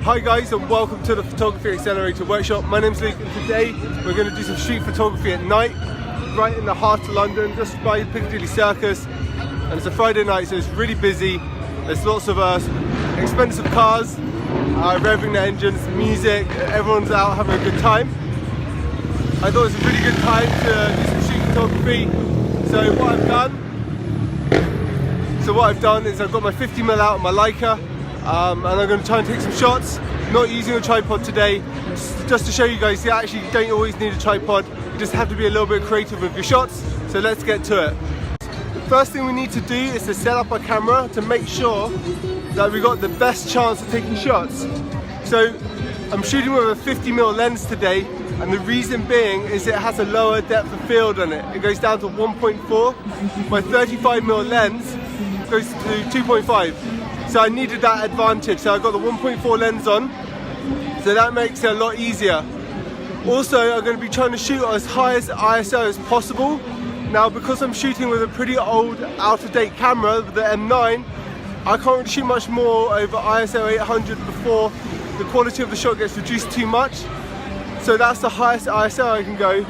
Hi guys, and welcome to the Photography Accelerator Workshop. My name's Luke, and today we're going to do some street photography at night, right in the heart of London, just by Piccadilly Circus. And it's a Friday night, so it's really busy. There's lots of expensive cars, revving their engines, music, everyone's out having a good time. I thought it was a really good time to do some street photography. So what I've done is I've got my 50mm out on my Leica, and I'm going to try and take some shots. Not using a tripod today, just to show you guys you actually don't always need a tripod. You just have to be a little bit creative with your shots. So let's get to it. The first thing we need to do is to set up our camera to make sure that we got the best chance of taking shots. So I'm shooting with a 50mm lens today, and the reason being is it has a lower depth of field on it. It goes down to 1.4. My 35mm lens goes to 2.5. So I needed that advantage. So I got the 1.4 lens on. So that makes it a lot easier. Also, I'm going to be trying to shoot as high as ISO as possible. Now, because I'm shooting with a pretty old, out-of-date camera, the M9, I can't really shoot much more over ISO 800 before the quality of the shot gets reduced too much. So that's the highest ISO I can go.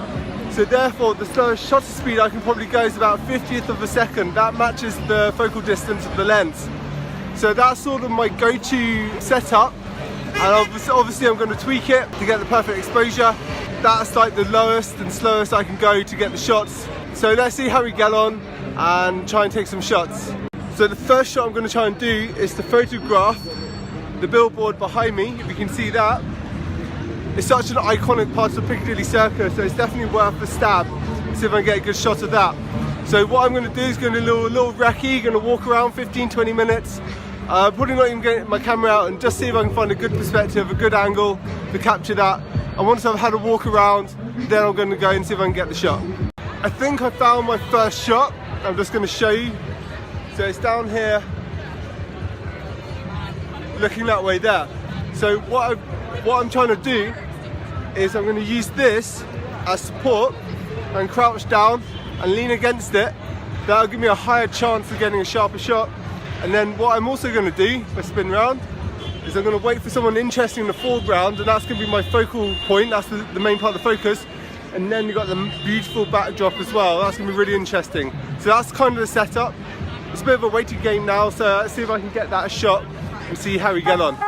So therefore, the slowest shutter speed I can probably go is about 50th of a second. That matches the focal distance of the lens. So that's sort of my go-to setup. And obviously I'm going to tweak it to get the perfect exposure. That's like the lowest and slowest I can go to get the shots. So let's see how we get on and try and take some shots. So the first shot I'm going to try and do is to photograph the billboard behind me. If you can see that. It's such an iconic part of Piccadilly Circus, so it's definitely worth a stab. See if I can get a good shot of that. So what I'm going to do is going to do a little recce, going to walk around 15-20 minutes. Probably not even getting my camera out, and just see if I can find a good perspective, a good angle to capture that. And once I've had a walk around, then I'm going to go and see if I can get the shot. I think I found my first shot. I'm just going to show you. So it's down here, looking that way there. So what I'm trying to do is I'm going to use this as support and crouch down and lean against it. That'll give me a higher chance of getting a sharper shot. And then what I'm also going to do, if I spin around, is I'm going to wait for someone interesting in the foreground, and that's going to be my focal point. That's the main part of the focus. And then you've got the beautiful backdrop as well. That's going to be really interesting. So that's kind of the setup. It's a bit of a waiting game now, so let's see if I can get that shot and see how we get on.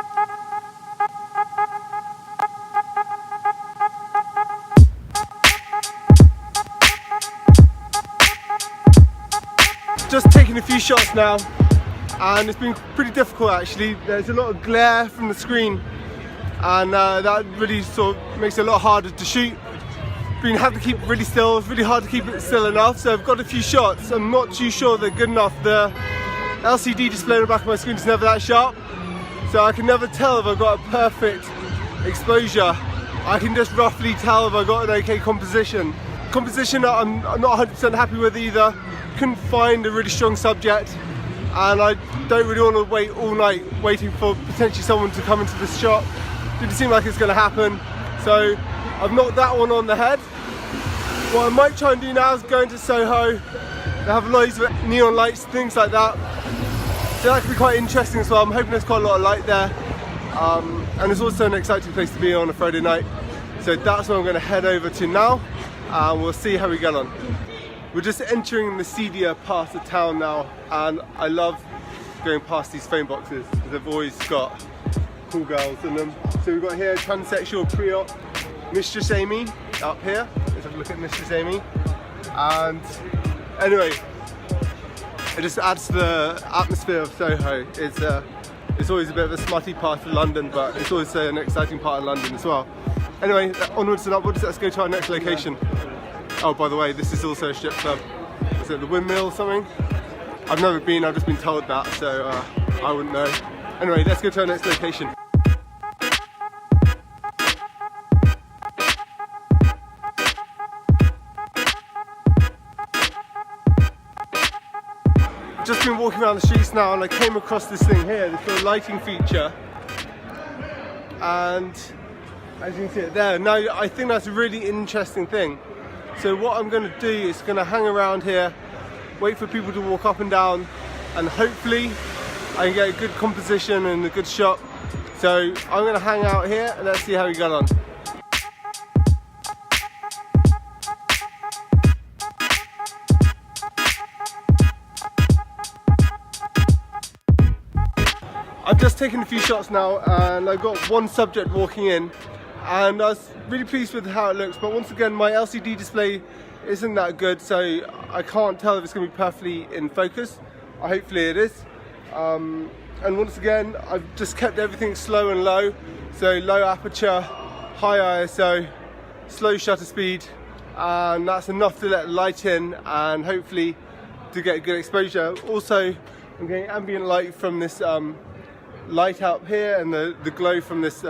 Just taking a few shots now, and it's been pretty difficult actually. There's a lot of glare from the screen, and that really sort of makes it a lot harder to shoot. You have to keep it really still. It's really hard to keep it still enough, so I've got a few shots. I'm not too sure they're good enough. The LCD display on the back of my screen is never that sharp, so I can never tell if I've got a perfect exposure. I can just roughly tell if I've got an okay composition. Composition that I'm not 100% happy with either. Couldn't find a really strong subject, and I don't really want to wait all night waiting for potentially someone to come into the shot. Didn't seem like it's going to happen, so I've knocked that one on the head. What I might try and do now is go into Soho. They have loads of neon lights, things like that, so that could be quite interesting as well. I'm hoping there's quite a lot of light there, and it's also an exciting place to be on a Friday night. So that's where I'm going to head over to now, and we'll see how we get on. We're just entering the seedier part of town now, and I love going past these phone boxes because they've always got cool girls in them. So we've got here transsexual pre-op, Mistress Amy up here. Let's have a look at Mistress Amy. And anyway, it just adds to the atmosphere of Soho. It's always a bit of a smutty part of London, but it's also an exciting part of London as well. Anyway, onwards and upwards, let's go to our next location. Oh, by the way, this is also a strip club. Is it the Windmill or something? I've never been, I've just been told that, so I wouldn't know. Anyway, let's go to our next location. Just been walking around the streets now, and I came across this thing here, this little lighting feature. And as you can see it there, now I think that's a really interesting thing. So what I'm going to do is going to hang around here, wait for people to walk up and down, and hopefully I can get a good composition and a good shot So I'm going to hang out here and let's see how we get on. I've just taken a few shots now and I've got one subject walking in, and I was really pleased with how it looks, but once again my LCD display isn't that good, so I can't tell if it's going to be perfectly in focus. Hopefully it is. And once again I've just kept everything slow and low, so low aperture, high ISO, slow shutter speed, and that's enough to let light in and hopefully to get a good exposure. Also I'm getting ambient light from this light out here and the glow from this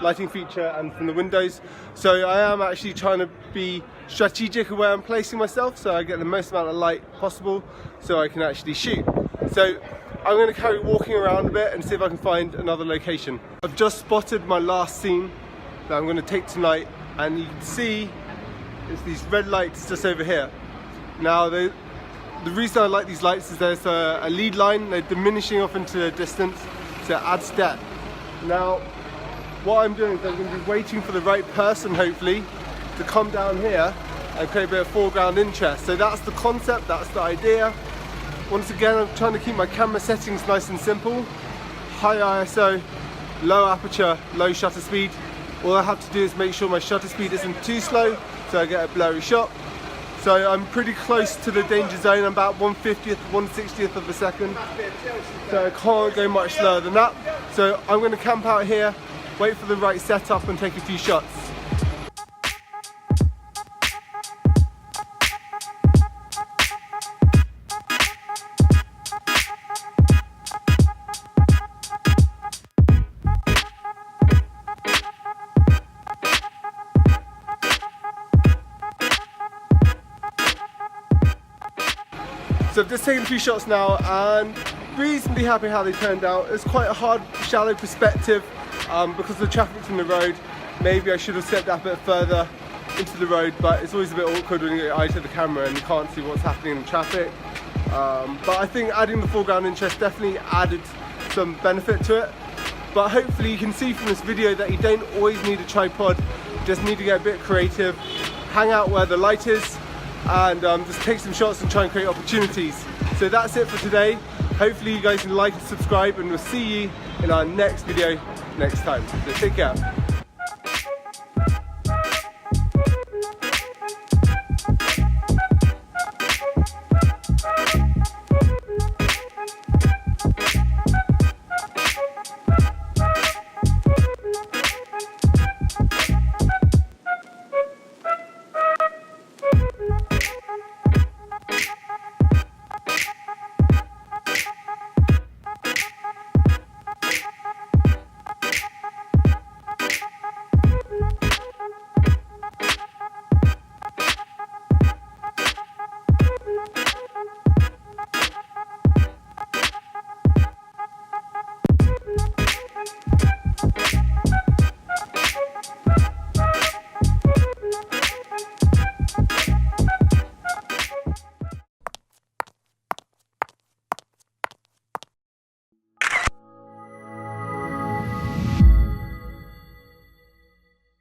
lighting feature and from the windows, so I am actually trying to be strategic where I'm placing myself so I get the most amount of light possible so I can actually shoot. So I'm going to carry walking around a bit and see if I can find another location. I've just spotted my last scene that I'm going to take tonight, and you can see it's these red lights just over here. Now the reason I like these lights is there's a lead line, they're diminishing off into the distance, so it adds depth. Now what I'm doing is I'm going to be waiting for the right person hopefully to come down here and create a bit of foreground interest. So that's the concept, that's the idea. Once again I'm trying to keep my camera settings nice and simple. High ISO, low aperture, low shutter speed. All I have to do is make sure my shutter speed isn't too slow so I get a blurry shot. So I'm pretty close to the danger zone, I'm about 1/50th, 1/60th of a second. So I can't go much slower than that. So I'm going to camp out here, wait for the right setup and take a few shots. So I've just taken a few shots now and reasonably happy how they turned out. It's quite a hard, shallow perspective because of the traffic from the road. Maybe I should have stepped that a bit further into the road, but it's always a bit awkward when you get your eye to the camera and you can't see what's happening in the traffic. But I think adding the foreground interest definitely added some benefit to it. But hopefully you can see from this video that you don't always need a tripod, you just need to get a bit creative, hang out where the light is, and just take some shots and try and create opportunities. So that's it for today. Hopefully you guys can like and subscribe, and we'll see you in our next video next time. So take care.